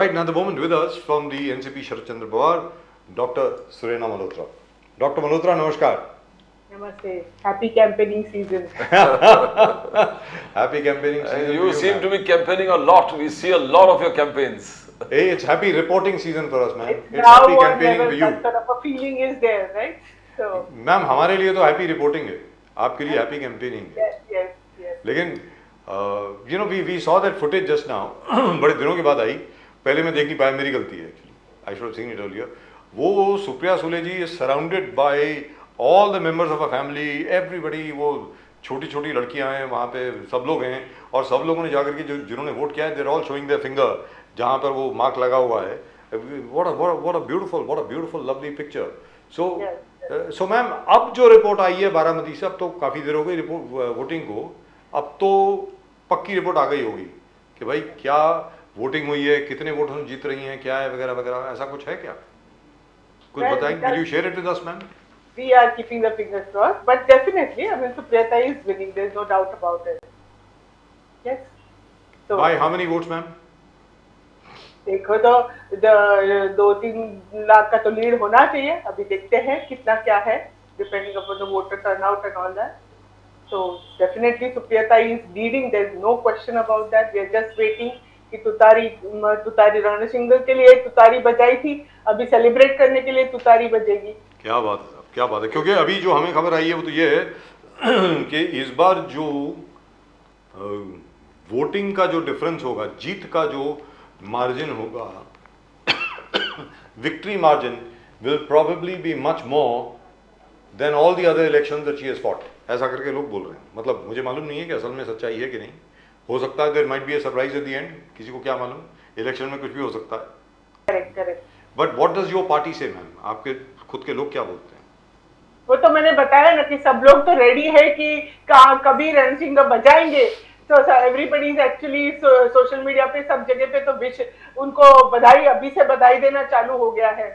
Right now, the moment with us from the NCP Sharad Chandra Pawar, Dr. Surena Malhotra. Dr. Malhotra, namaskar. Namaste. Happy campaigning season. Happy campaigning season. You seem to be campaigning a lot. We see a lot of your campaigns. Hey, it's happy reporting season for us, man. It's It's now happy or campaigning never. for you. That sort of a feeling is there, right? So. Ma'am हमारे लिए तो happy reporting है, आपके लिए happy campaigning है. Yes, yes, yes. लेकिन you know we saw that footage just now. बड़े दिनों के बाद आई. पहले मैं देख नहीं पाया, मेरी गलती है actually. I should have seen it earlier. वो Supriya Sule ji is surrounded by all the members of a family, everybody. वो छोटी छोटी लड़कियां हैं वहाँ पे, सब लोग हैं, और सब लोगों ने जाकर के जिन्होंने वोट किया है, देर ऑल शोइंग देयर फिंगर जहाँ पर वो मार्क लगा हुआ है. What a beautiful lovely picture. So ma'am, अब जो रिपोर्ट आई है बारामती से, अब तो काफ़ी देर हो गई रिपोर्ट वोटिंग को, अब तो पक्की रिपोर्ट आ गई होगी कि भाई क्या वोटिंग हुई है, कितने वोट हम जीत रही हैं, क्या है वगैरह वगैरह, ऐसा कुछ है क्या? कुछ बताएंगे? Will you share it with us, ma'am? We are keeping the fingers crossed, but definitely, I mean, Supriyata is winning. There is no doubt about it. Yes. So. By how many votes, ma'am? देखो तो 2-3 लाख का तो lead होना चाहिए. अभी देखते हैं कितना क्या है, depending upon the voter turnout and all that. So definitely Supriyata is leading. There is no question about that. We are just waiting कि तुतारी रणसिंह के लिए तुतारी बजाई थी, अभी सेलिब्रेट करने के लिए तुतारी बजेगी. क्या बात है, क्या बात है. क्योंकि अभी जो हमें खबर आई है वो तो ये है कि इस बार जो वोटिंग का जो डिफरेंस होगा, जीत का जो मार्जिन होगा, victory margin will probably be much more than all the other elections that she has fought. ऐसा करके लोग बोल रहे हैं. मतलब मुझे मालूम नहीं है कि असल में सच्चाई है कि नहीं. हो सकता है there might be a surprise at the end, किसी को क्या मालूम, इलेक्शन में कुछ भी हो सकता है. Correct correct. But what does your party से मैम, आपके खुद के लोग क्या बोलते हैं? वो तो मैंने बताया ना कि सब लोग तो रेडी है कि कभी रणसिंह बजाएंगे. तो everybody is actually social media पे सब जगह पे तो विश उनको बधाई, अभी से बधाई देना चालू हो गया है.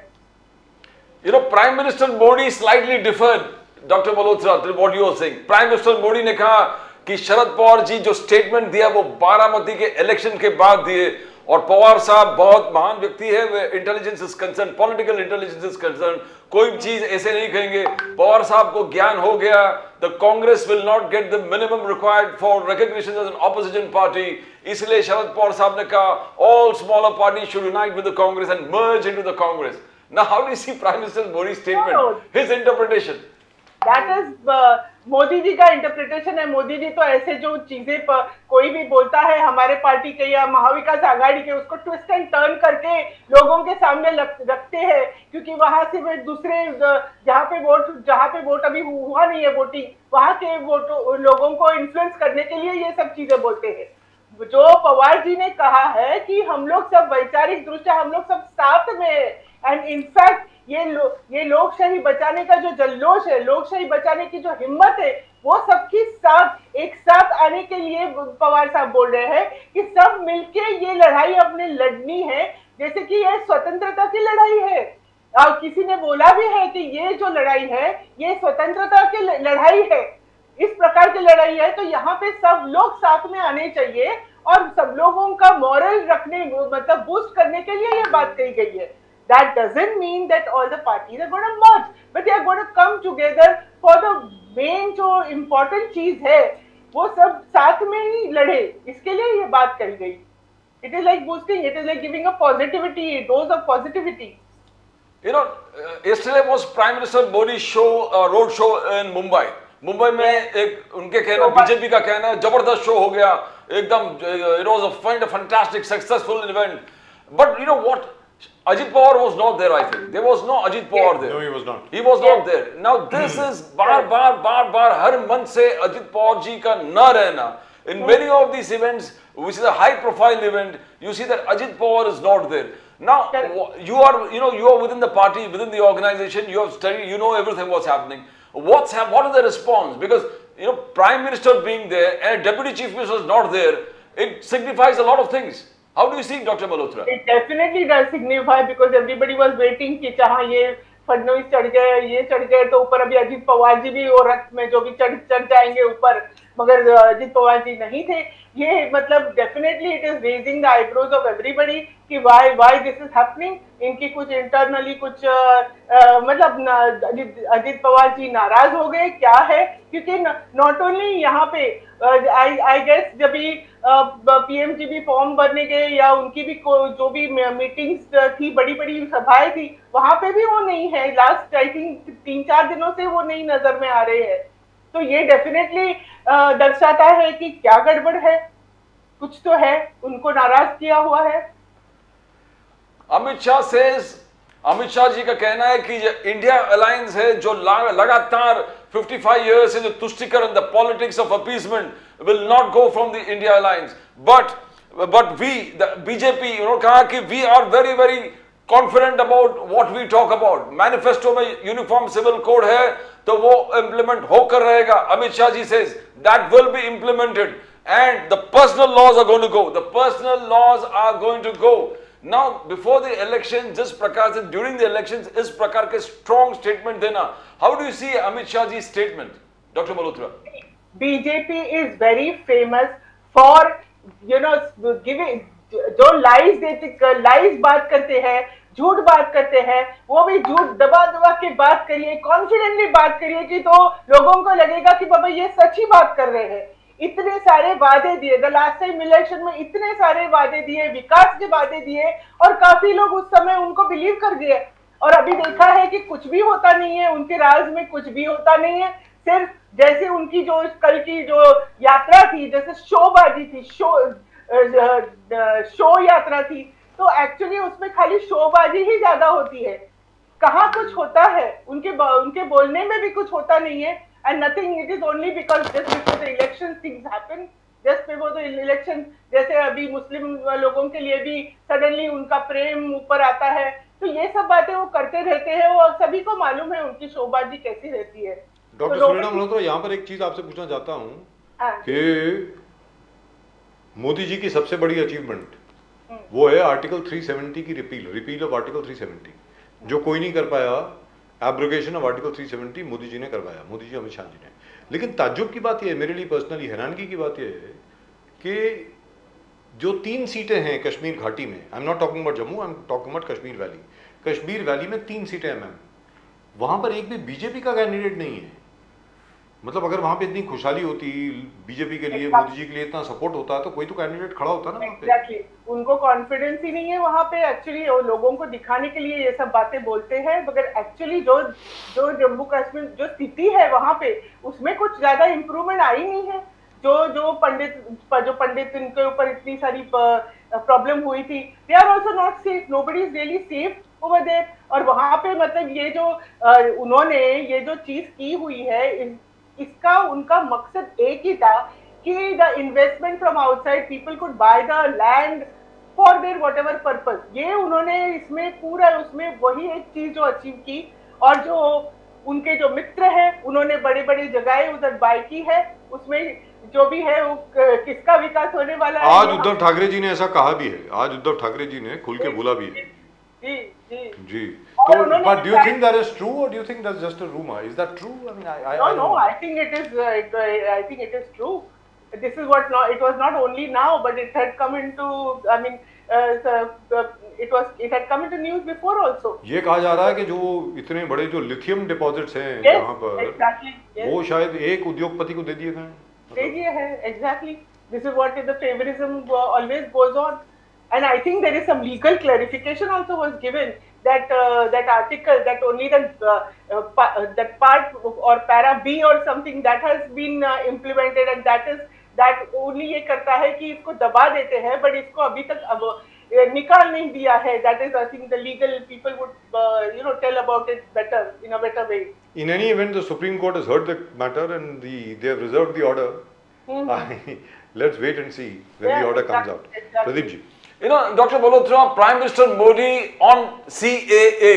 You know, Prime Minister Modi slightly differed, Dr. Malhotra, than what you were saying. Prime Minister Modi ने कहा कि शरद पवार जी जो स्टेटमेंट दिया वो बारामती के इलेक्शन के बाद दिए, और पवार साहब बहुत महान व्यक्ति है, वे intelligence is concern, political intelligence is concern, कोई चीज ऐसे नहीं कहेंगे. पवार साहब को ज्ञान हो गया, the Congress will not get the minimum required for recognition as an opposition party. इसलिए शरद पवार साहब ने कहा all smaller party should unite with the Congress and merge into the Congress. Now, how do you see Prime Minister Modi's statement, his interpretation? That is Modi ji का interpretation है. मोदी जी तो ऐसे जो चीजें कोई भी बोलता है हमारे पार्टी के या महाविकास आघाड़ी के, उसको ट्विस्ट एंड टर्न करके लोगों के सामने रखते हैं, क्योंकि वहां से वे दूसरे जहाँ पे वोट अभी हुआ नहीं है वोटिंग, वहां के लोगों को इन्फ्लुएंस करने के लिए ये सब चीजें बोलते हैं. जो पवार जी ने कहा है कि हम लोग सब वैचारिक दृष्टि हम लोग सब साथ में है, एंड इनफैक्ट ये लोकशाही बचाने का जो जल्लोश है, लोकशाही बचाने की जो हिम्मत है, वो सबकी साथ एक साथ आने के लिए पवार साहब बोल रहे हैं कि सब मिलके ये लड़ाई अपने लड़नी है, जैसे कि ये स्वतंत्रता की लड़ाई है. और किसी ने बोला भी है कि ये जो लड़ाई है ये स्वतंत्रता की लड़ाई है, इस प्रकार की लड़ाई है. तो यहाँ पे सब लोग साथ में आने चाहिए और सब लोगों का मॉरल रखने, मतलब बूस्ट करने के लिए ये बात कही गई है. That doesn't mean that all the parties are going to merge, but they are going to come together for the main जो important चीज है, वो सब साथ में ही लड़े, इसके लिए ये बात कही गई. It is like boosting, it is like giving a positivity, a dose of positivity. You know, yesterday was Prime Minister Modi's show, road show in Mumbai. Mumbai में एक उनके कहना, बीजेपी का कहना है जबरदस्त शो हो गया एकदम. It was a fantastic, successful event. But you know what? Ajit Pawar was not there, I think. There was no Ajit Pawar there. No, he was not. He was not there. Now this is बार हर मंच से अजित पवार जी का न रहना. In many of these events, which is a high profile event, you see that Ajit Pawar is not there. Now you are within the party, within the organization, you have studied, you know everything what's happening. What is the response? Because you know, Prime Minister being there and Deputy Chief Minister is not there, it signifies a lot of things. How do you see, Dr. Malhotra? It definitely does signify, because everybody was waiting कि जहाँ ये फडणवीस चढ़ गए, ये चढ़ गए, तो ऊपर अभी अजीत पवार जी भी और रथ में जो भी चढ़ जाएंगे ऊपर, मगर अजीत पवार जी नहीं थे. ये मतलब definitely it is raising the eyebrows of everybody. कि वाई दिस इज हैपनिंग। इनकी कुछ इंटरनली कुछ मतलब अजित पवार जी नाराज हो गए क्या है, क्योंकि नॉट ओनली यहाँ पे आई गेस जब भी पीएमजीबी फॉर्म भरने गए या उनकी भी जो भी मीटिंग्स थी, बड़ी बड़ी सभाएं थी, वहां पे भी वो नहीं है। लास्ट आई थिंक 3-4 दिनों से वो नहीं नजर में आ रहे हैं। तो ये डेफिनेटली दर्शाता है कि क्या गड़बड़ है, कुछ तो है, उनको नाराज किया हुआ है। अमित शाह जी का कहना है कि इंडिया अलायंस है जो लगातार 55 years से जो तुष्टिकरण, the politics of appeasement will not go from the India alliance, but we the BJP, उन्होंने कहा कि we are very very confident about what we talk about. Manifesto में यूनिफॉर्म सिविल कोड है तो वो इंप्लीमेंट होकर रहेगा। Amit Shah ji says that will be implemented and the personal laws are going to go. The personal laws are going to go. Now, before the election, जिस प्रकार से during the elections इस प्रकार के strong statement देना, how do you see Amit Shah ji's statement, Dr. Malhotra? BJP is very famous for giving जो lies बात करते हैं, झूठ बात करते हैं, वो भी झूठ दबा दबा के बात करिए, कॉन्फिडेंटली बात करिए कि तो लोगों को लगेगा कि बाबा ये सच्ची बात कर रहे हैं। इतने सारे वादे दिए, द लास्ट टाइम इलेक्शन में इतने सारे वादे दिए, विकास के वादे दिए, और काफी लोग उस समय उनको बिलीव कर गए। और अभी देखा है कि कुछ भी होता नहीं है, उनके राज में कुछ भी होता नहीं है। सिर्फ जैसे उनकी जो कल की जो यात्रा थी, जैसे शोबाजी थी, शो यात्रा थी, तो एक्चुअली उसमें खाली शोबाजी ही ज्यादा होती है, कहाँ कुछ होता है। उनके बोलने में भी कुछ होता नहीं है। And nothing, it is only because just before the election things happen, just before the election, जैसे अभी मुस्लिम लोगों के लिए भी सडनली उनका प्रेम ऊपर आता है, तो ये सब बातें वो करते रहते हैं, और सभी को मालूम है उनकी शोबाजी कैसी रहती है। डॉक्टर सुनीता मल्होत्रा, यहाँ पर एक चीज आपसे पूछना चाहता हूँ कि मोदी जी की सबसे बड़ी अचीवमेंट वो है आर्टिकल 370 की रिपील ऑफ आर्टिकल 370, जो कोई नहीं कर पाया। Abrogation of article 370 Modi ji ने करवाया, मोदी जी, अमित शाह जी ने। लेकिन ताज्जुब की बात यह है, मेरे लिए पर्सनली हैरानगी की बात यह है कि जो 3 सीटें हैं कश्मीर घाटी में, I am not talking about Jammu, I am talking about Kashmir valley. Kashmir valley में 3 सीटें हैं मैम, वहां पर एक भी बीजेपी का कैंडिडेट नहीं है। मतलब अगर वहां पे इतनी खुशहाली होती बीजेपी के लिए, मोदी जी के लिए इतना सपोर्ट होता तो कोई तो कैंडिडेट खड़ा होता ना वहां पे। Exactly. उनको कॉन्फिडेंस ही नहीं है वहां पे। एक्चुअली वो लोगों को दिखाने के लिए ये सब बातें बोलते हैं, मगर एक्चुअली जो जम्मू कश्मीर जो स्थिति है वहां पे, उसमें कुछ ज्यादा इम्प्रूवमेंट आई नहीं है। जो पंडित इनके ऊपर इतनी सारी प्रॉब्लम हुई थी, they are also not safe, nobody is really safe over there. और वहां पे मतलब ये जो उन्होंने ये जो चीज की हुई है, इसका उनका मकसद एक ही था कि the investment from outside people could by the land for their whatever purpose. ये उन्होंने इसमें पूरा उसमें वही एक चीज जो अचीव की। और जो उनके जो मित्र हैं, उन्होंने बड़े बड़े जगह उधर बाय की है, उसमें जो भी है वो किसका विकास होने वाला है। आज उद्धव ठाकरे जी ने ऐसा कहा भी है, आज उद्धव ठाकरे जी ने खुल के बोला भी है। जी। तो but do you think that is true or do you think that's just a rumor? Is that true? I mean, I think it is. I think it is true. This is what it was not only now, but it had come into. I mean, it had come into news before also. ये कहा जा रहा है कि जो इतने बड़े जो लिथियम डिपॉजिट्स हैं यहाँ पर, वो शायद एक उद्योगपति को दे दिए गए हैं। दे दिए हैं, exactly. This is what the favorism always goes on. And I think there is some legal clarification also was given that that article, that only that part or para B or something that has been implemented, and that only ये करता है कि इसको दबा देते हैं, but इसको अभी तक अब निकाल नहीं दिया है। That is, I think the legal people would tell about it better, in a better way. In any event, the Supreme Court has heard the matter and they have reserved the order. Let's wait and see when the order comes out. Pradeep ji. You know, Dr. Malhotra, Prime Minister Modi on CAA,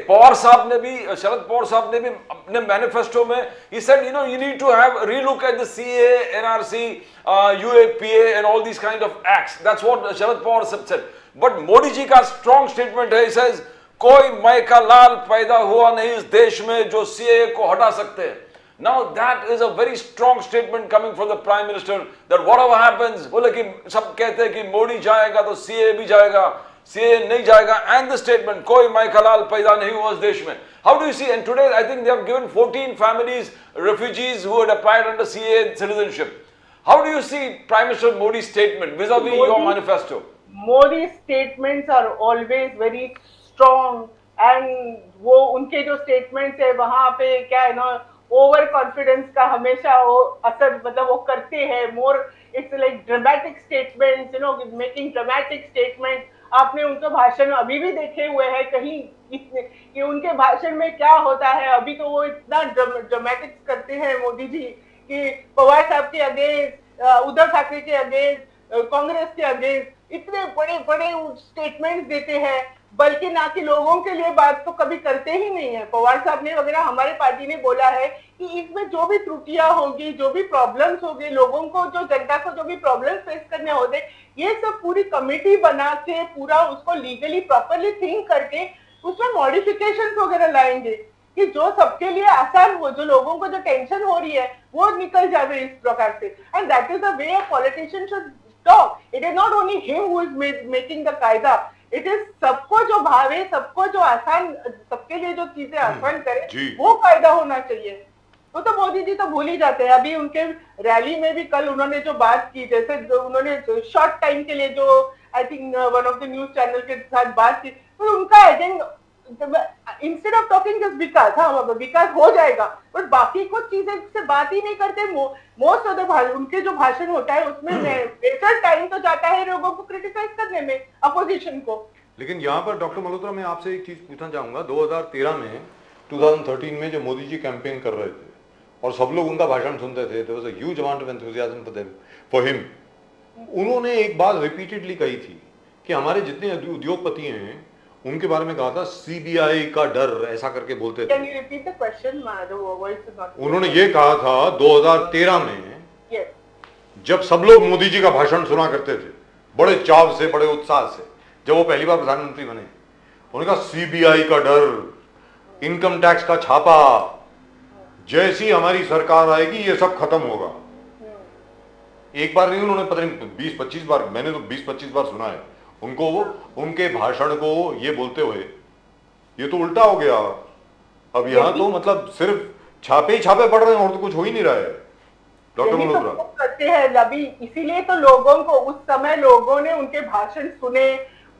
Pawar sahab ने भी, शरद पवार साहब ने भी अपने manifesto में, he said, you need to have a relook at the CAA, NRC, UAPA and all these kind of acts. That's what Sharad Pawar said. But Modi ji का strong statement है, he says, कोई मैं का लाल पैदा हुआ नहीं इस देश में जो CAA को हटा सकते हैं. Now that is a very strong statement coming from the Prime Minister that whatever happens, बोले कि सब कहते हैं कि मोदी जाएगा तो CA भी जाएगा, CA नहीं जाएगा, and the statement कोई माइक हलाल पैदा नहीं हुआ इस देश में. How do you see? And today I think they have given 14 families refugees who had applied under CA citizenship. How do you see Prime Minister Modi's statement vis-a-vis your manifesto? Modi's statements are always very strong and वो उनके जो statements है वहाँ पे क्या है ना over confidence का हमेशा वो असर मतलब वो करते हैं more it's like dramatic statements you know making dramatic statement. आपने उनका भाषण अभी भी देखे हुए हैं कहीं इतने कि उनके भाषण में क्या होता है. अभी तो वो इतना ड्रामेटिक करते हैं मोदी जी कि पवार साहब के अगेंस्ट, उद्धव ठाकरे के अगेंस्ट, कांग्रेस के अगेंस्ट इतने बड़े बड़े स्टेटमेंट्स देते हैं, बल्कि ना कि लोगों के लिए बात तो कभी करते ही नहीं है. पवार साहब ने वगैरह हमारे पार्टी ने बोला है कि इसमें जो भी त्रुटियां होगी, जो भी प्रॉब्लम्स होगी, लोगों को जो जनता को जो भी प्रॉब्लम्स फेस करने होते, ये सब पूरी कमेटी बना के पूरा उसको लीगली प्रॉपरली थिंक करके उसमें मॉडिफिकेशंस वगैरह लाएंगे कि जो सबके लिए आसान हो, जो लोगों को जो टेंशन हो रही है वो निकल जाए इस प्रकार से. And that is the way a politician should talk. It is not only him who is making the कायदा, इट इज सबको जो भावे, सबको जो आसान, सबके लिए जो चीजें आसान करे वो कायदा होना चाहिए. वो तो मोदी जी तो भूल ही जाते हैं. अभी उनके रैली में भी कल उन्होंने जो बात की, जैसे जो उन्होंने शॉर्ट टाइम के लिए जो I think one of the news channel के साथ बात की, तो उनका agenda instead of talking just vikas, हाँ विकास हो जाएगा, बट बाकी कुछ चीजें से बात ही नहीं करते. मोस्ट ऑफ द उनके जो भाषण होता है उसमें बेटर टाइम तो जाता है लोगों को क्रिटिसाइज करने में, अपोजिशन को. लेकिन यहाँ पर डॉक्टर मल्होत्रा मैं आपसे एक चीज पूछना चाहूंगा. 2013 में 2013 में जो मोदी जी कैंपेन कर रहे थे और सब लोग उनका भाषण सुनते थे, there was a huge amount of enthusiasm for him. उन्होंने एक बात रिपीटेडली कही थी कि हमारे जितने उद्योगपति हैं उनके बारे में कहा था सीबीआई का डर, ऐसा करके बोलते थे. Can you repeat the question? The voice is not. उन्होंने ये कहा था 2013 में Yes. जब सब लोग मोदी जी का भाषण सुना करते थे बड़े चाव से, बड़े उत्साह से, जब वो पहली बार प्रधानमंत्री बने, उन्होंने कहा सीबीआई का डर, इनकम टैक्स का छापा, जैसी हमारी सरकार आएगी ये सब खत्म होगा. एक बार नहीं, उन्होंने पता नहीं 20-25 बार, मैंने तो 20-25 बार सुना है उनको, उनके भाषण को ये बोलते हुए. ये तो उल्टा हो गया. अब यहाँ तो मतलब सिर्फ छापे ही छापे पड़ रहे हैं और तो कुछ हो ही नहीं रहा है. डॉक्टर मल्होत्रा करते हैं अभी, इसीलिए तो लोगों को उस समय लोगों ने उनके भाषण सुने.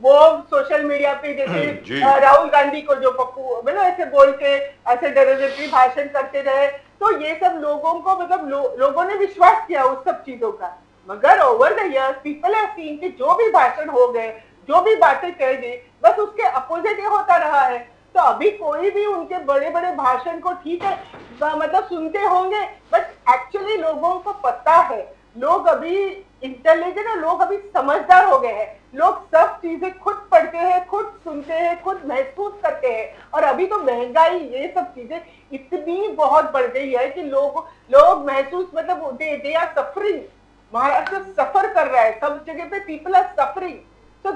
वो सोशल मीडिया पे जैसे राहुल गांधी को जो पप्पू मतलब ऐसे बोल के ऐसे डेरोगेटरी भाषण करते रहे, तो ये सब लोगों को मतलब लोगों ने विश्वास किया उस सब चीजों का. मगर over the years people have seen कि जो भी भाषण हो गए, जो भी बातें कह दी, बस उसके अपोजिट ही होता रहा है. तो अभी कोई भी उनके बड़े बड़े भाषण को ठीक है मतलब सुनते होंगे, बट एक्चुअली लोगों को पता है, लोग अभी इंटेलिजेंट है, लोग अभी समझदार हो गए हैं. लोग सब चीजें खुद पढ़ते हैं, खुद सुनते हैं, खुद महसूस करते हैं. और अभी तो महंगाई, ये सब चीजें इतनी बहुत बढ़ गई है कि लोग महसूस मतलब दे आर सफरिंग. महाराष्ट्र सफर कर रहा है, सब जगह पे पीपल आर सफरिंग. तो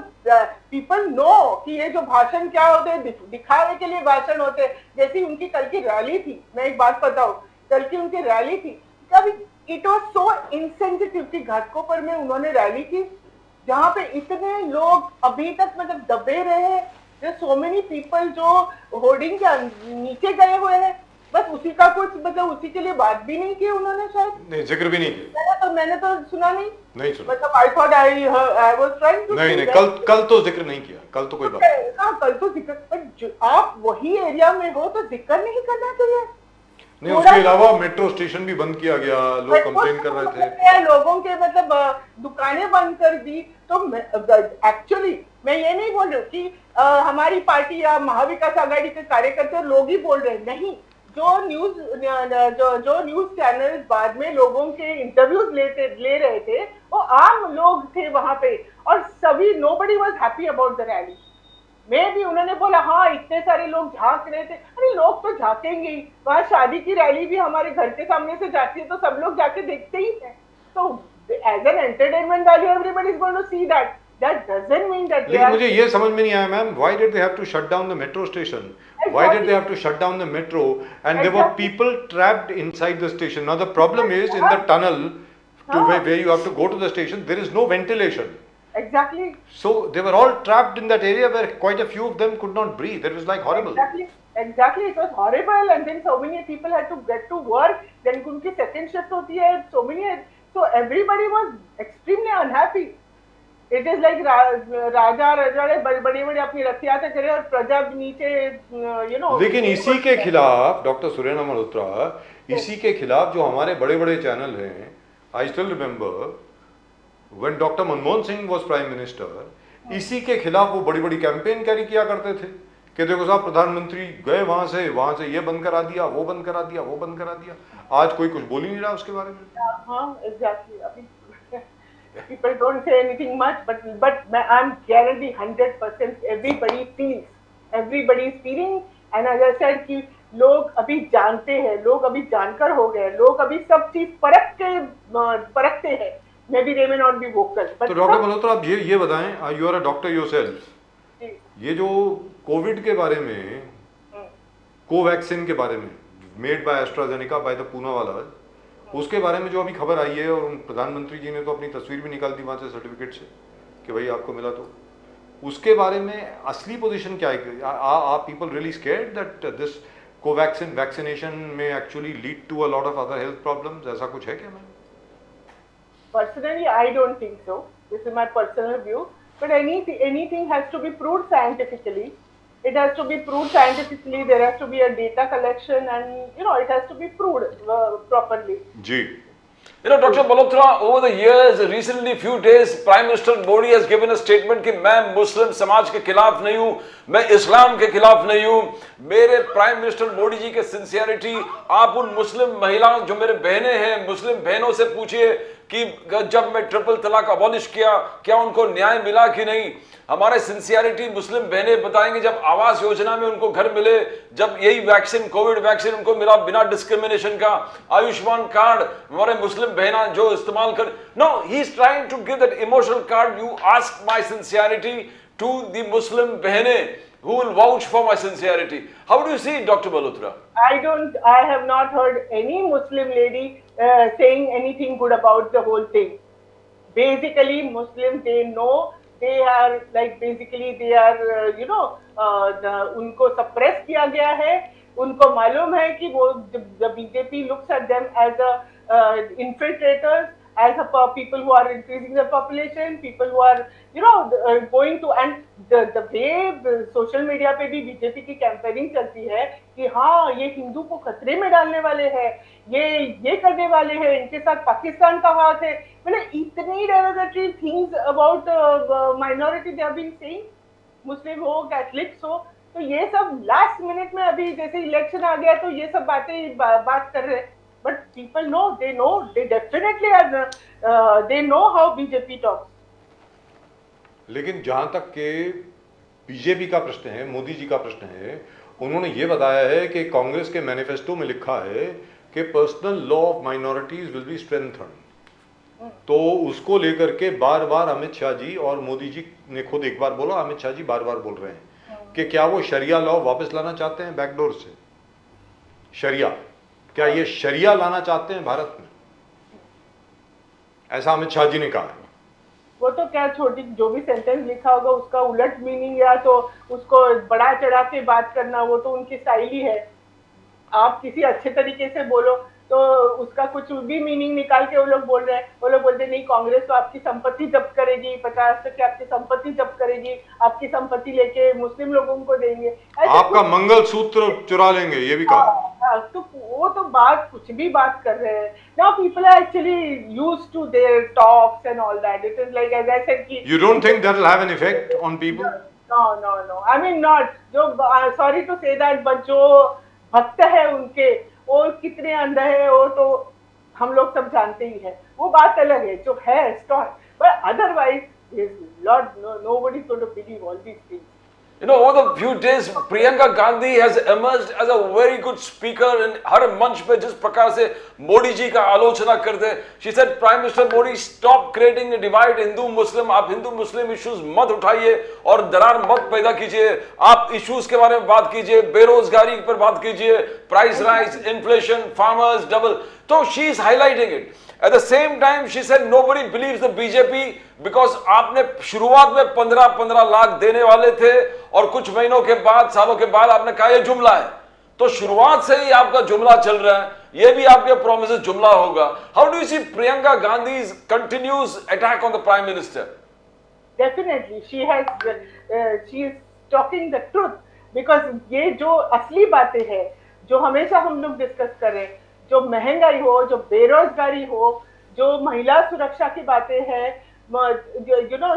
पीपल नो कि ये जो भाषण क्या होते हैं, दिखाने के लिए भाषण होते हैं. जैसी उनकी कल की रैली थी, मैं एक बात बताऊं, कल की उनकी रैली थी, कभी इट वॉज सो इनसेंसिटिव कि घाटकों पर में उन्होंने रैली की जहाँ पे इतने लोग अभी तक मतलब दबे रहे हैं. सो मेनी पीपल जो होर्डिंग के नीचे गए हुए हैं, बस उसी का कुछ मतलब उसी के लिए बात भी नहीं की उन्होंने, शायद नहीं जिक्र भी नहीं किया. मैंने तो सुना नहीं सुना. मतलब I thought I was trying to नहीं कल तो जिक्र नहीं किया. कल तो कोई बात नहीं. कल तो जिक्र, पर आप वही एरिया में हो तो जिक्र नहीं करना चाहिए. नहीं, उसके अलावा मेट्रो स्टेशन भी बंद किया गया, लोग कंप्लेन कर रहे थे, लोगों के मतलब दुकानें बंद कर दी. तो एक्चुअली मैं ये नहीं बोल रही हूँ कि हमारी पार्टी या महाविकास आघाड़ी के कार्यकर्ता लोग ही बोल रहे हैं, नहीं. जो न्यूज चैनल बाद में लोगों के इंटरव्यूज ले रहे थे, वो आम लोग थे वहां पे, और सभी nobody was happy about the rally. मैं भी उन्होंने बोला हाँ इतने सारे लोग झांक रहे थे. अरे लोग तो झांकेंगे ही, वहाँ शादी की रैली भी हमारे घर के सामने से जाती है तो सब लोग जाके देखते ही हैं. तो as an entertainment value everybody is going to see that. that doesn't mean that they लेकिन are मुझे ये समझ में नहीं आया ma'am, why did they have to shut down the metro station? Why did they have to shut down the metro? And there were Exactly. people trapped inside the station. Now the problem is in the tunnel to where you have to go to the station, there is no ventilation. exactly. So they were all trapped in that area where quite a few of them could not breathe. It was like horrible. Exactly, it was horrible, and then so many people had to get to work. Then उनकी second shift होती है, so everybody was extremely unhappy. It is like राजा रजवाड़े बड़े अपनी रथ यात्रा करे और प्रजा नीचे लेकिन इसी के खिलाफ डॉक्टर सुरेना मल्होत्रा, इसी के खिलाफ जो हमारे बड़े बड़े चैनल हैं, I still remember when doctor Manmohan Singh was prime minister, इसी के खिलाफ वो बड़ी बड़ी कैंपेन कैरी किया करते थे कि देखो साहब प्रधानमंत्री गए वहां से ये बंद करा दिया, वो बंद करा दिया, वो बंद करा दिया। आज कोई कुछ बोल ही नहीं रहा उसके बारे में। हाँ, exactly. अभी people don't say anything much, but I'm guarantee 100% everybody is feeling, and as I said कि लोग अभी जानते हैं, लोग अभी जानकर हो गए, लोग अभी सब चीज परखते हैं। Maybe they may not be vocal, but तो डॉक्टर मल्होत्रा आप ये बताएं, you are a doctor yourself, ये जो कोविड के बारे में, कोवैक्सिन के बारे में, made by AstraZeneca by the Poona वाला, उसके बारे में जो अभी खबर आई है, और प्रधानमंत्री जी ने तो अपनी तस्वीर भी निकाल दी वहां से सर्टिफिकेट से कि भाई आपको मिला, तो उसके बारे में असली पोजीशन क्या है? Are people really scared that this Covaxin vaccination में actually lead to a lot of other health problems? ऐसा कुछ है क्या ma'am? Personally, I don't think so. This is my personal view. But anything has to be proved scientifically. It has to be proved scientifically. There has to be a data collection, and it has to be proved properly. जी, Dr. Malhotra, over the years, recently few days, Prime Minister Modi has given a statement कि मैं मुस्लिम समाज के खिलाफ नहीं हूँ, मैं इस्लाम के खिलाफ नहीं हूँ। मेरे प्राइम मिनिस्टर मोदी जी के सिंसियरिटी, आप उन मुस्लिम महिलाओं जो मेरे बहनें हैं, मुस्लिम बहनों से पूछिए कि जब मैं ट्रिपल तलाक अबॉलिश किया, क्या उनको न्याय मिला कि नहीं। हमारे सिंसियरिटी मुस्लिम बहनें बताएंगे, जब आवास योजना में उनको घर मिले, जब यही वैक्सीन, कोविड वैक्सीन उनको मिला बिना डिस्क्रिमिनेशन का, आयुष्मान कार्ड हमारे मुस्लिम बहना जो इस्तेमाल कर, no, he is trying to give that emotional card. You ask my sincerity to the Muslim बहनें who will vouch for my sincerity. How do you see it, Dr. Malhotra? I have not heard any Muslim lady saying anything good about the whole thing. Basically, Muslims, they know, they are like, basically they are उनको suppress किया गया है। उनको मालूम है कि वो the BJP looks at them as a infiltrators, as a people who are increasing the population, people who are going to, and the way social media पे भी बीजेपी की कैंपेनिंग चलती है कि हाँ ये हिंदू को खतरे में डालने वाले हैं, ये करने वाले हैं, इनके साथ पाकिस्तान का हाथ है। मैंने इतनी derogatory things about minority they have been saying, मुस्लिम हो, कैथलिक्स हो, तो ये सब लास्ट मिनट में अभी जैसे इलेक्शन आ गया तो ये सब बात कर रहे हैं। But people know, they definitely are, they know how BJP talks. लेकिन जहां तक के बीजेपी का प्रश्न है, मोदी जी का प्रश्न है, उन्होंने ये बताया है कि कांग्रेस के मैनिफेस्टो में लिखा है कि personal law of minorities will be strengthened. तो उसको लेकर के बार बार अमित शाह जी और मोदी जी ने खुद एक बार बोला, अमित शाह जी बार बार बोल रहे हैं कि क्या वो शरिया लॉ वापस लाना चाहते हैं बैकडोर से। शरिया, क्या ये शरिया लाना चाहते हैं भारत में? ऐसा अमित शाह जी ने कहा है। वो तो क्या छोटी जो भी सेंटेंस लिखा होगा उसका उलट मीनिंग या तो उसको बड़ा चढ़ा के बात करना, वो तो उनकी स्टाइल ही है। आप किसी अच्छे तरीके से बोलो तो उसका कुछ भी मीनिंग निकाल के वो लोग बोल रहे हैं। वो लोग बोलते नहीं कांग्रेस तो आपकी संपत्ति जब्त करेगी, 50% आपकी संपत्ति जब्त करेगी, आपकी संपत्ति लेके मुस्लिम लोगों को देंगे, आपका मंगलसूत्र चुरा लेंगे, ये भी कहा। तो वो तो बात कुछ भी बात कर रहे हैं। Now people are actually used to their talks and all that. It is like, as I said, कि You don't think that will have an effect on people? No. I mean not. जो sorry to say that, but जो भक्त है उनके, वो कितने अंधे हैं वो तो हम लोग सब जानते ही हैं। वो बात अलग है जो है stock, but otherwise nobody is going to believe all these things. You know, over the few days, Priyanka Gandhi has emerged as a very good speaker and हर मंच पे जिस प्रकार से मोदी जी का आलोचना करते हैं, she said, Prime Minister Modi, stop creating a divide Hindu Muslim. आप हिंदू मुस्लिम इश्यूज मत उठाइए और दरार मत पैदा कीजिए. आप इश्यूज के बारे में बात कीजिए, बेरोजगारी पर बात कीजिए, price rise, inflation, farmers double. तो she is highlighting it. At the same time, she said nobody believes the BJP because आपने शुरुआत में 15-15 लाख देने वाले थे और कुछ महीनों के बाद, सालों के बाद आपने कहा ये जुमला है. तो शुरुआत से ही आपका जुमला चल रहा है, ये भी आपके प्रोमिस जुमला होगा. How do you see Priyanka Gandhi's continuous attack on the Prime Minister? Definitely, she is talking the truth because ये जो असली बातें हैं, जो हमेशा हम लोग डिस्कस कर रहे हैं, जो महंगाई हो, जो बेरोजगारी हो, जो महिला सुरक्षा की बातें हैं, you know,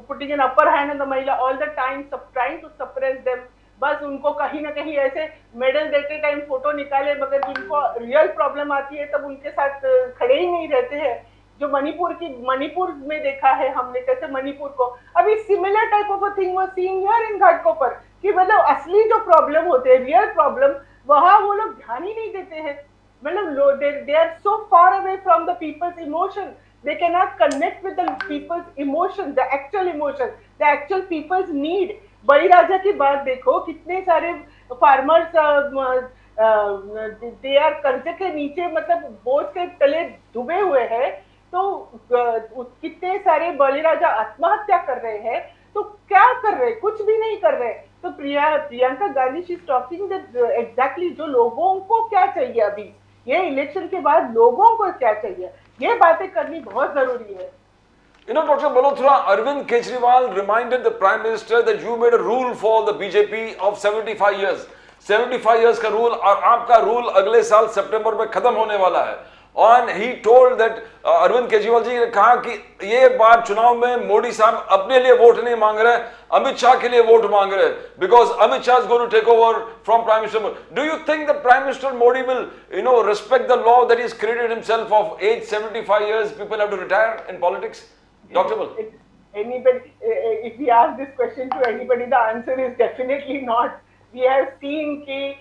putting an upper hand on the महिला all the time, trying to suppress them. बस उनको कहीं ना कहीं ऐसे मेडल देते टाइम फोटो निकाले, मगर जिनको रियल प्रॉब्लम आती है तब उनके साथ खड़े ही नहीं रहते हैं. जो मणिपुर में देखा है हमने, कैसे मणिपुर को अभी similar type of a thing was seeing here in Ghatkopar, कि मतलब असली जो प्रॉब्लम होते हैं, रियल प्रॉब्लम, वहां वो लोग ध्यान ही नहीं देते हैं. मतलब they are so far away from the people's emotion. They cannot connect with the people's emotion, the actual people's need. Baliraja की बात देखो, कितने सारे फार्मर्स दे आर कर्जे के नीचे, मतलब बोझ के तले डूबे हुए हैं. तो कितने सारे बलिराजा आत्महत्या कर रहे हैं. तो क्या कर रहे हैं? कुछ भी नहीं कर रहे. तो Priyanka Gandhi she is talking that exactly जो लोगों को क्या चाहिए अभी, ये इलेक्शन के बाद लोगों को क्या चाहिए, ये बातें करनी बहुत जरूरी है. You know, Dr. Malhotra, Arvind Kejriwal reminded the Prime Minister that you made a rule for the BJP of 75 years. 75 years का रूल, और आपका रूल अगले साल सितंबर में खत्म होने वाला है. And he told that Arvind Kejriwal जी ने कहा कि ये बार चुनाव में मोदी साहब अपने लिए वोट नहीं मांग रहे, अमित शाह के लिए वोट मांग रहे, because Amit Shah is going to take over from Prime Minister Modi. Do you think that Prime Minister Modi will, you know, respect the law that he's created himself of age 75 years, people have to retire in politics? Dr. Mal. Anybody, if we ask this question to anybody, the answer is definitely not. We have seen कि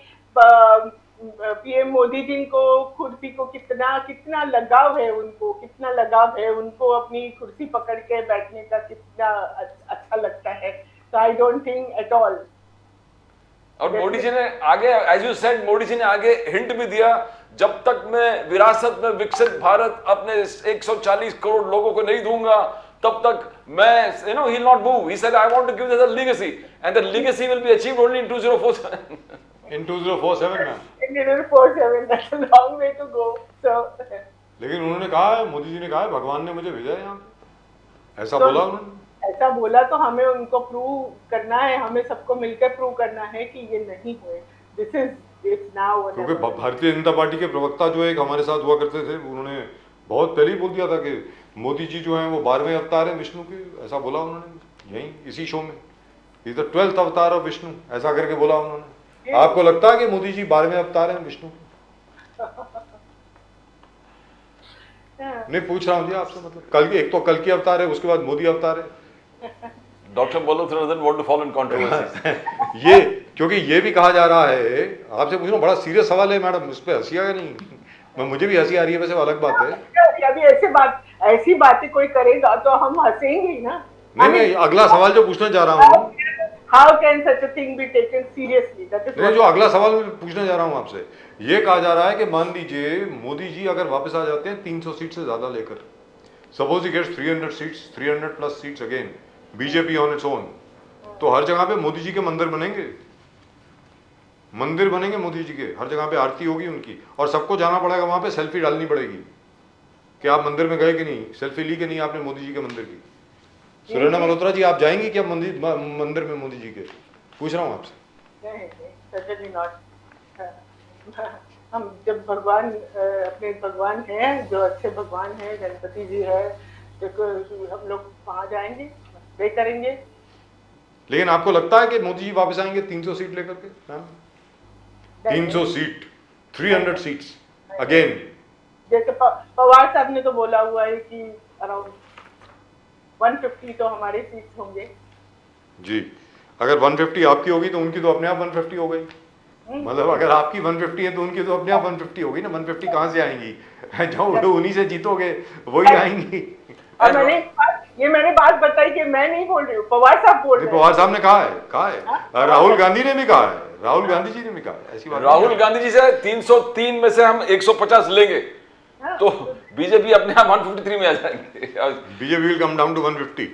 PM Modi ji को कुर्सी को कितना लगाव है उनको अपनी कुर्सी पकड़ के बैठने का कितना अच्छा लगता है. So I don't think at all. और मोदी जी ने आगे, as you said, Modi ji ने आगे हिंट भी दिया, जब तक मैं विरासत में विकसित भारत अपने 140 करोड़ लोगों को नहीं दूंगा, तब तक मैं, you know, he'll not move. He said, I want to give this as a legacy, and the legacy will be achieved only in 2047. In 2047 में. In 2047, that's a long way to go. So. लेकिन उन्होंने कहा है, मोदी जी ने कहा है, भगवान ने मुझे भेजा है यहाँ पे, ऐसा बोला उन्होंने. ऐसा बोला तो हमें उनको प्रूव करना है, हमें सबको मिलकर प्रूव करना है कि ये नहीं हुए. This is it's now. क्योंकि भारतीय जनता पार्टी के प्रवक्ता जो एक हमारे साथ हुआ करते थे, उन्होंने बहुत पहले ही बोल दिया था कि मोदी जी जो हैं वो 12वें अवतार हैं विष्णु के, ऐसा बोला उन्होंने यहीं इसी शो में. इज द 12th अवतार ऑफ विष्णु, ऐसा करके बोला उन्होंने. आपको लगता है कि मोदी जी 12वें अवतार हैं विष्णु? नहीं, पूछ रहा हूँ जी आपसे, मतलब कल की, एक तो कल की अवतार है, उसके बाद मोदी अवतार है. Doctor Malhotra doesn't want to fall in controversy. ये क्योंकि ये भी कहा जा रहा है, आपसे पूछ रहा हूँ, बड़ा सीरियस सवाल है मैडम, इस पे हंसी आएगा नहीं? मैं, मुझे भी हंसी आ रही है, वैसे अलग बात है. अभी ऐसी बातें कोई करेगा तो हम हंसेंगे ही ना. नहीं, अगला सवाल जो पूछना चाह रहा हूँ, How can such a thing be taken seriously? That is जो अगला सवाल मैं पूछना चाह रहा हूँ आपसे, ये कहा जा रहा है कि मान लीजिए मोदी जी अगर वापस आ जाते हैं 300 सीट से ज्यादा लेकर, suppose he gets 300 seats, 300 plus seats again, BJP on its own, तो हर जगह पे मोदी जी के मंदिर बनेंगे मोदी जी के, हर जगह पे आरती होगी उनकी, और सबको जाना पड़ेगा वहां पे, सेल्फी डालनी पड़ेगी कि आप मंदिर में गए कि नहीं, सेल्फी ली कि नहीं आपने मोदी जी के मंदिर की. सुरेंद्र मल्होत्रा जी, आप जाएंगी क्या मंदिर में मोदी जी के? पूछ रहा हूँ आपसे. नहीं, नॉट. हम जब भगवान, अपने भगवान हैं, जो अच्छे भगवान हैं, गणपति जी है, देखो हम लोग वहाँ जाएंगे, वे करेंगे. लेकिन आपको लगता है कि मोदी जी वापस आएंगे 300 सीट लेकर के? 300 सीट, 300 सीट्स अगेन. जैसे पवार साहब ने तो बोला हुआ है कि अराउंड 150 तो हमारे सीट्स होंगे. जी, अगर 150 आपकी होगी तो उनकी तो अपने आप 150 हो गई। मतलब अगर आपकी 150 है तो उनकी तो अपने आप 150 होगी ना। 150 कहाँ से आएंगी? जो उन्हीं से जीतोगे वही आएंगी। और मैंने बात बताई कि मैं नहीं बोल रही हूँ, पवार साहब बोल रहे हैं। पवार साहब ने कहा है, राहुल गांधी ने भी कहा है, राहुल गांधी जी ने भी कहा है, ऐसी बात नहीं राहुल है। गांधी जी से 303 में से हम 150 लेंगे हाँ। तो बीजेपी अपने आप 153 में आ जाएंगे। BJP will come down to 150।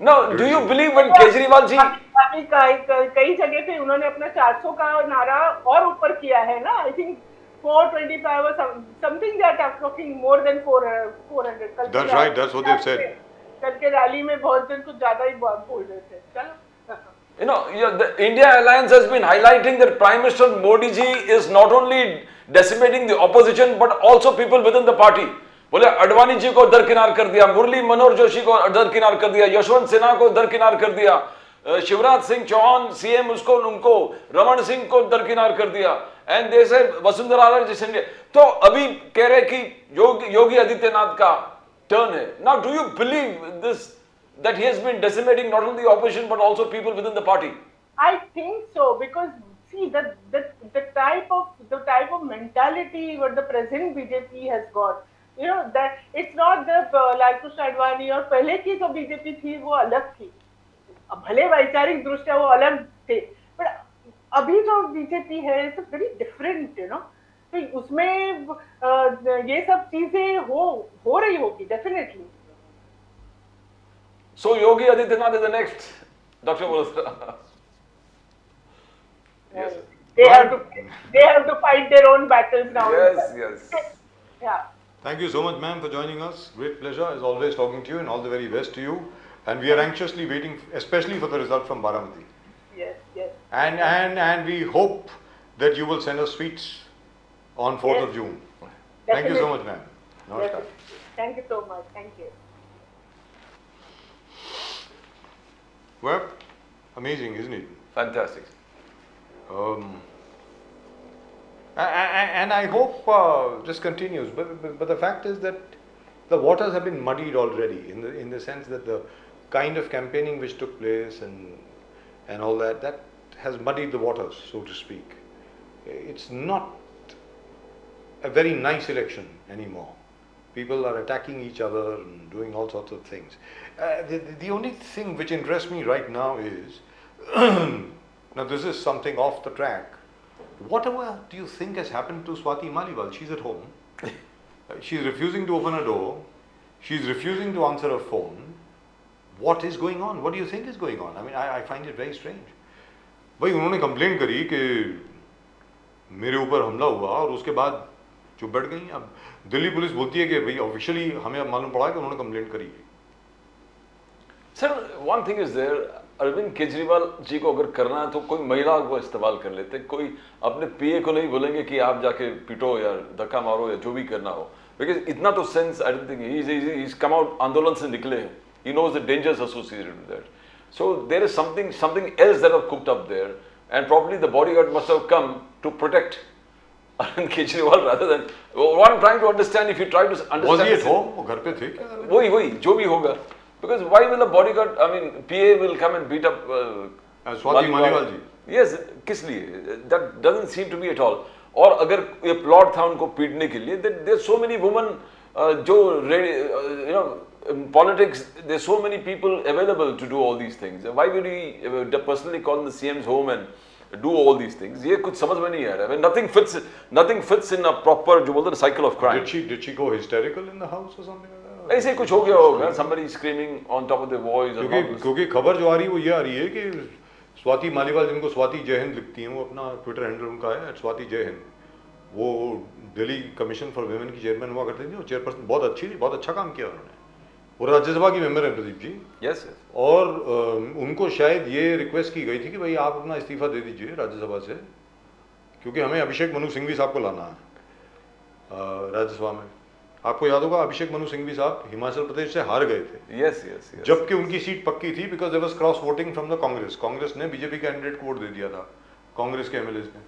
No, do you believe when Kejriwal ji अभी कई जगह पे उन्होंने अपना 400 का नारा और ऊपर किया है ना। आई थिंक 425 और something that are talking more than 400। That's right, that's what they've said. कल के रैली में बहुत दिन कुछ ज्यादा ही बोल रहे थे। चलो, You know, the India Alliance has been highlighting that Prime Minister Modi ji is not only decimating the opposition but also people within the party. बोले अडवाणी जी को दरकिनार कर दिया, मुरली मनोहर जोशी को दरकिनार कर दिया, यशवंत सिन्हा को दरकिनार कर दिया, शिवराज सिंह चौहान सीएम उनको रमन सिंह को दरकिनार कर दिया, एंड दे से वसुंधरा राजे सिंधिया। तो अभी कह रहे कि योगी आदित्यनाथ का टर्न है। Now do you believe this that he has been decimating not only the opposition but also people within the party? I think so, because see the type of mentality what the present BJP has got, you know, that it's not the Lal Krishna Advani और पहले की जो BJP थी वो अलग थी। अब भले वैचारिक दृष्टया वो अलग थे, पर अभी जो बीजेपी है it's very different, you know. तो उसमें ये सब चीजें हो रही होगी definitely. So Yogi Adityanath is the next Dr. Malhotra. Yes. They have to fight their own battles now. Yes. Yeah. Thank you so much, ma'am, for joining us. Great pleasure, as always, talking to you, and all the very best to you. And we are anxiously waiting, especially for the result from Baramati. Yes. And we hope that you will send us sweets on 4th of June. Thank you so much, ma'am. Namaskar. Thank you so much. Thank you. Well, amazing, isn't it? Fantastic. And I hope this continues. But the fact is that the waters have been muddied already in the sense that the kind of campaigning which took place and all that has muddied the waters, so to speak. It's not a very nice election anymore. People are attacking each other and doing all sorts of things. The only thing which interests me right now is, now this is something off the track. Whatever do you think has happened to Swati Maliwal? She's at home. She's refusing to open a door. She's refusing to answer her phone. What is going on? What do you think is going on? I mean, I find it very strange. भाई उन्होंने complaint करी कि मेरे ऊपर हमला हुआ और उसके बाद चुप बैठ गई। अब दिल्ली पुलिस बोलती है कि भाई ऑफिशियली हमें अब मालूम पड़ा कि उन्होंने कंप्लेंट करी है। Sir, one thing is there, Arvind Kejriwal ji को अगर करना है तो कोई महिला को इस्तेमाल कर लेते, कोई अपने पीए को नहीं बोलेंगे कि आप जाके पिटो या धक्का मारो या जो भी करना हो, बिकॉज इतना तो sense I don't think he is come out, आंदोलन से निकले हैं, he knows the dangers associated with that, so there is something else that have cooked up there, and probably the bodyguard must have come to protect Arvind Kejriwal rather than what I'm trying to understand, if you try to understand, Was he at home? वो घर पे थे क्या? वही जो भी होगा, because why will a bodyguard, I mean PA will come and beat up Swati Maliwal ji? Yes, किस लिए? That doesn't seem to be at all. और अगर ये प्लॉट था उनको पीटने के लिए, there's so many women जो you know in politics, there's so many people available to do all these things. Why will he personally call the CM's home and do all these things? ये कुछ समझ में नहीं आ रहा है. Nothing fits in a proper जो बोलते हैं cycle of crime. Did she go hysterical in the house or something like that? ऐसे कुछ हो गया होगा, somebody screaming on top of their voice. क्योंकि खबर जो आ रही है वो ये आ रही है कि स्वाति मालीवाल, जिनको स्वाति जय हिंद लिखती हैं, वो अपना ट्विटर हैंडल उनका है @स्वाति जय हिंद, वो दिल्ली कमीशन फॉर वुमेन की चेयरमैन हुआ करती थी, वो चेयरपर्सन बहुत अच्छी थी, बहुत अच्छा काम किया उन्होंने, वो राज्यसभा की मेंबर है प्रदीप जी। Yes. और उनको शायद ये रिक्वेस्ट की गई थी कि भाई आप अपना इस्तीफा दे दीजिए राज्यसभा से, क्योंकि हमें अभिषेक मनु सिंघवी साहब को लाना है राज्यसभा में। आपको याद होगा अभिषेक मनु सिंघवी साहब हिमाचल प्रदेश से हार गए थे। Yes. जबकि उनकी सीट पक्की थी, because there was cross voting from the Congress ने बीजेपी कैंडिडेट को वोट दे दिया था, कांग्रेस के एमएलए ने।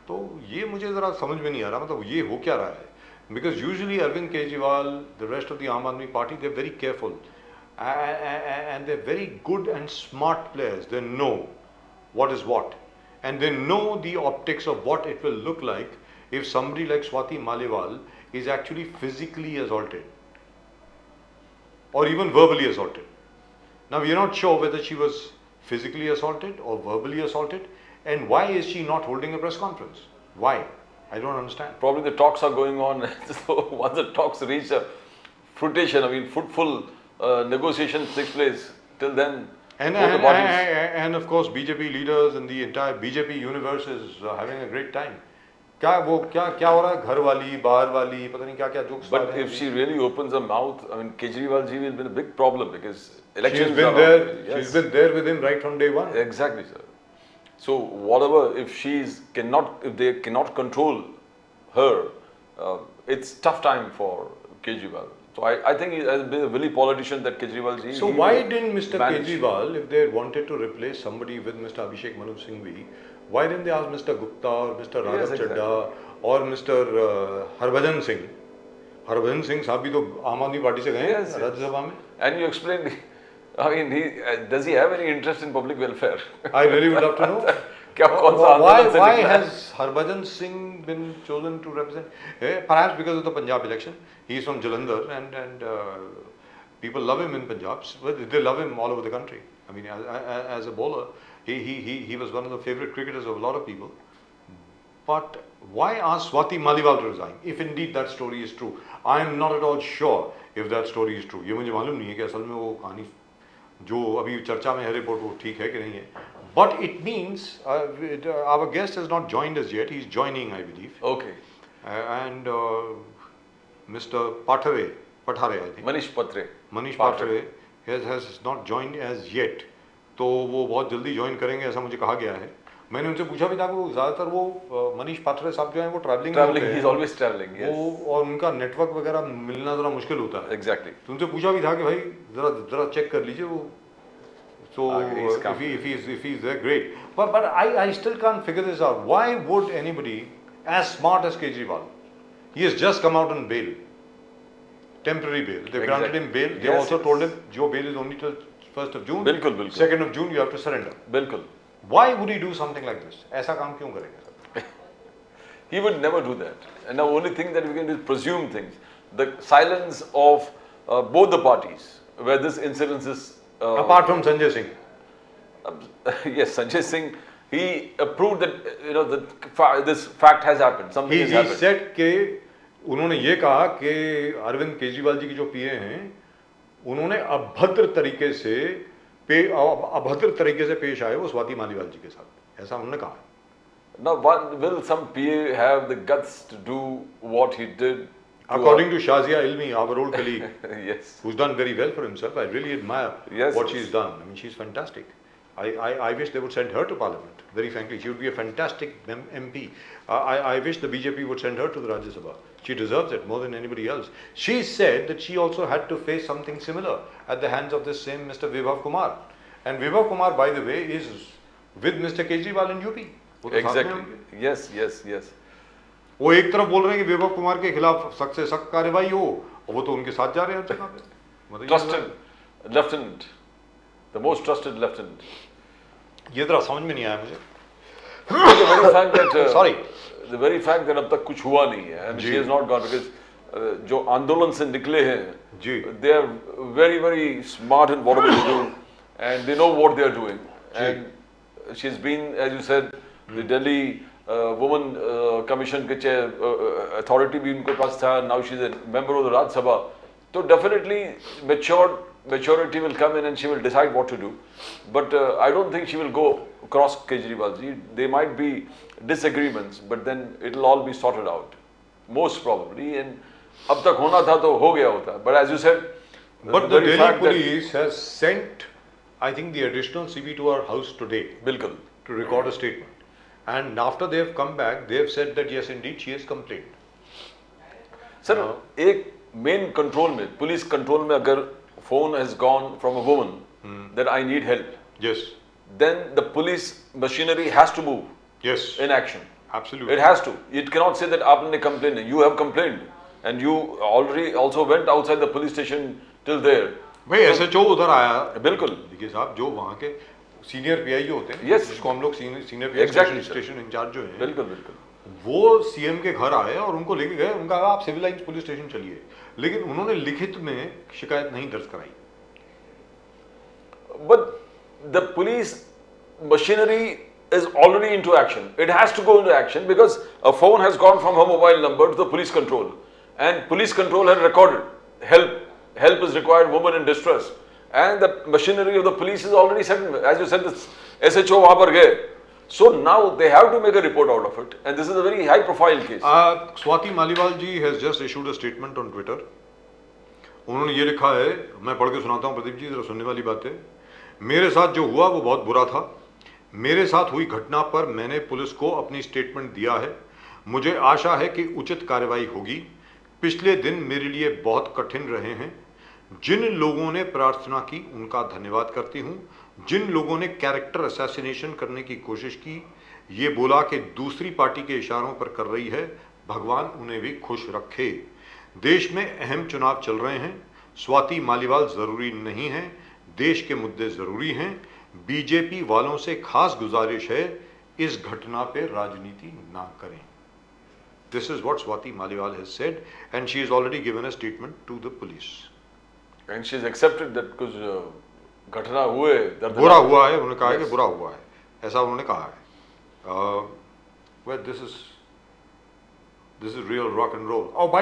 तो ये मुझे जरा समझ में नहीं आ रहा, मतलब ये हो क्या रहा है, because usually Arvind Kejriwal, the rest of the Aam Aadmi Party, they're very careful, and they're very good and smart players. They know what is what, and they know the optics of what it will look like if somebody like Swati Maliwal is actually physically assaulted or even verbally assaulted. Now we are not sure whether she was physically assaulted or verbally assaulted, and why is she not holding a press conference? Why? I don't understand. Probably the talks are going on. So once the talks reach a fruition, I mean fruitful negotiations take place. Till then, And, both the and, parties. and of course BJP leaders and the entire BJP universe is having a great time. क्या हो रहा है, घर वाली बाहर वाली पता नहीं क्या क्या jokes. But if she really opens her mouth, I mean, Kejriwal ji will be a big problem because she's elections been are there, on. Yes. she's been there with him right from day one. Exactly, sir. So whatever, if they cannot control her, it's tough time for Kejriwal. So I think he has been a really politician that Kejriwal ji. So he why will didn't Mr. manage. Kejriwal, if they wanted to replace somebody with Mr. Abhishek Manu Singhvi, why didn't they ask Mr. Gupta or Mr. Raghav Yes, Chadda or Mr. Harbhajan Singh? Harbhajan Singh साहब भी तो आम आदमी party से गए हैं Yes, yes. Rajya Sabha में. And you explained, I mean, does he have any interest in public welfare? I really would love to know. क्या कौन सा आंदोलन से Why निकला है? has Harbhajan Singh been chosen to represent? Perhaps because of the Punjab election. He is from Jalandhar and people love him in Punjab. They love him all over the country. I mean, as a bowler, he was one of the favorite cricketers of a lot of people. But why ask Swati Maliwal to resign if indeed that story is true? I am not at all sure if that story is true. ये मुझे मालूम नहीं है कि असल में वो कहानी जो अभी चर्चा में है रिपोर्ट वो ठीक है कि नहीं है. But it means our guest has not joined us yet. He's joining, I believe. Okay. And Mr. Pathare, I think. Manish Patre. Manish Pathare has not joined as yet. तो वो बहुत जल्दी ज्वाइन करेंगे ऐसा मुझे कहा गया है. मैंने उनसे पूछा भी था कि वो ज़्यादातर वो मनीष पात्रे साहब जो हैं वो travelling Traveling, he's always traveling. Yes. वो और उनका नेटवर्क वगैरह मिलना ज़रा मुश्किल होता है. Exactly. तो उनसे पूछा भी था कि भाई ज़रा चेक कर लीजिए वो. So He's if he's there, great. But I still can't figure this out. Why would anybody as smart as Kejriwal? He has just come out on bail, temporary bail. They granted him bail. They Yes, also yes. told him your bail is only till 1st of June. बिल्कुल, बिल्कुल. 2nd of June you have to surrender. बिल्कुल. Why would he do something like this? ऐसा काम क्यों करेंगे sir? He would never do that. And the only thing that we can do is presume things. The silence of both the parties, where this incident is. Apart from Sanjay Singh. Yes, Sanjay Singh, he approved that that this fact has happened. Something He has happened. said कि उन्होंने ये कहा कि अरविंद केजरीवाल जी की जो पीए हैं उन्होंने अभद्र तरीके से पेश आए वो स्वाति मालीवाल जी के साथ, ऐसा उन्होंने कहा. Now, will some PA have the guts to do what he did? According to Shazia Ilmi, our old colleague, Yes. who's done very well for himself, I really admire Yes, what yes. she's done. I mean, she's fantastic. I wish they would send her to Parliament. Very frankly, she would be a fantastic MP. I wish the BJP would send her to the Rajya Sabha. She deserves it more than anybody else. She said that she also had to face something similar at the hands of this same Mr. Vibhav Kumar. And Vibhav Kumar, by the way, is with Mr. Kejriwal in UP. वो तो साथ में Exactly. होंगे. Yes. वो एक तरफ बोल रहे हैं कि विभव कुमार के खिलाफ सख्त से सख्त कार्रवाई हो और वो तो उनके साथ जा रहे हैं हर जगह पे. मतलब Trusted lieutenant, the most trusted lieutenant. ये तरह समझ में नहीं आया मुझे. The very fact that Sorry. The very fact that अब तक कुछ हुआ नहीं है. I mean, she ji. has not gone because जो आंदोलन से निकले हैं, जी. they are very smart in whatever they do, and they know what they are doing. And she's been, as you said, the Delhi Women Commission के authority भी उनके पास था. Now she's a member of the Rajya Sabha. So definitely maturity will come in and she will decide what to do. But I don't think she will go across Kejriwal ji. There might be disagreements, but then it will all be sorted out, most probably. And अब तक होना था तो हो गया होता. But as you said, But the very Delhi fact that- police has sent, I think, the additional CB to our house today बिल्कुल. to record a statement. And after they have come back, they have said that yes, indeed, she has complained. Sir एक main control में, police control में अगर phone has gone from a woman that I need help, Yes, then the police machinery has to move yes, in action. absolutely. It has to. It cannot say that आपने complained. You have complained and you already also went outside the police station till there. भाई SHO उधर आया, बिल्कुल देखिए साहब, जो वहाँ के सीनियर पीआई जो होते हैं, Yes. जिसको हम लोग senior pi Exactly, sir. Station in charge जो है, बिल्कुल बिल्कुल वो सीएम के घर आए और उनको लेके गए, उनका कहा आप सिविल लाइंस पुलिस स्टेशन चलिए, लेकिन उन्होंने लिखित में शिकायत नहीं दर्ज कराई। But the police machinery is already into action. It has to go into action because a phone has gone from her mobile number to the police control, and police control had recorded help. Help is required, woman in distress, and the machinery of the police is already set. As you said, the SHO वहाँ पर गए. So now they have to make a report out of it, and this is a very high-profile case. Swati Maliwal ji has just issued a statement on Twitter. उन्होंने ये लिखा है, मैं पढ़ के सुनाता हूँ प्रदीप जी, जरा सुनने वाली बात है। मेरे साथ जो हुआ वो बहुत बुरा था। मेरे साथ हुई घटना पर मैंने पुलिस को अपनी स्टेटमेंट दिया है। मुझे आशा है कि उचित कार्रवाई होगी। पिछले दिन मेरे लिए बहुत कठिन रहे हैं। जिन लोगों ने प्रार्थना की उनका धन्यवाद करती हूँ। जिन लोगों ने कैरेक्टर असैसिनेशन करने की कोशिश की, ये बोला कि दूसरी पार्टी के इशारों पर कर रही है, भगवान उन्हें भी खुश रखे। देश में अहम चुनाव चल रहे हैं। स्वाति मालीवाल जरूरी नहीं है, देश के मुद्दे जरूरी हैं। बीजेपी वालों से खास गुजारिश है, इस घटना पे राजनीति ना करें। This is what Swati Maliwal has said, and she has already given a statement to the police. And she's accepted that कुछ घटना हुए, बुरा हुआ है, उन्होंने कहा है कि बुरा हुआ है, ऐसा उन्होंने कहा है। Well, this is real rock and roll. Oh, by